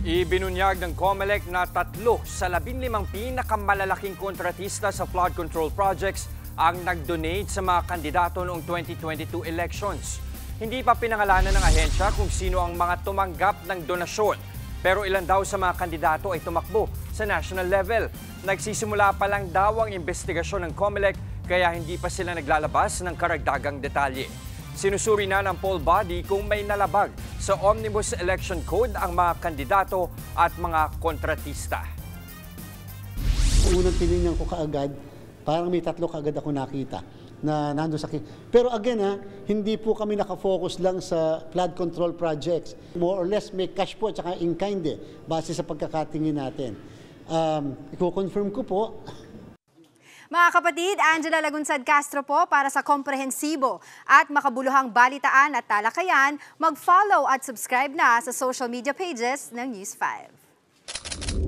Ibinunyag ng COMELEC na 3 sa 15 pinakamalalaking kontratista sa flood control projects ang nag-donate sa mga kandidato noong 2022 elections. Hindi pa pinangalanan ng ahensya kung sino ang mga tumanggap ng donasyon. Pero ilan daw sa mga kandidato ay tumakbo sa national level. Nagsisimula pa lang daw ang investigasyon ng COMELEC kaya hindi pa sila naglalabas ng karagdagang detalye. Sinusuri na ng poll body kung may nalabag sa Omnibus Election Code ang mga kandidato at mga kontratista. Unang tinignan ko kaagad, parang may 3 kaagad ako nakita na nandun sa Pero again, hindi po kami nakafocus lang sa flood control projects. More or less may cash po at saka in-kind base sa pagkakatingin natin. Iko-confirm ko po. Mga kapatid, Angela Lagunsad Castro po para sa komprehensibo at makabuluhang balitaan at talakayan. Mag-follow at subscribe na sa social media pages ng News 5.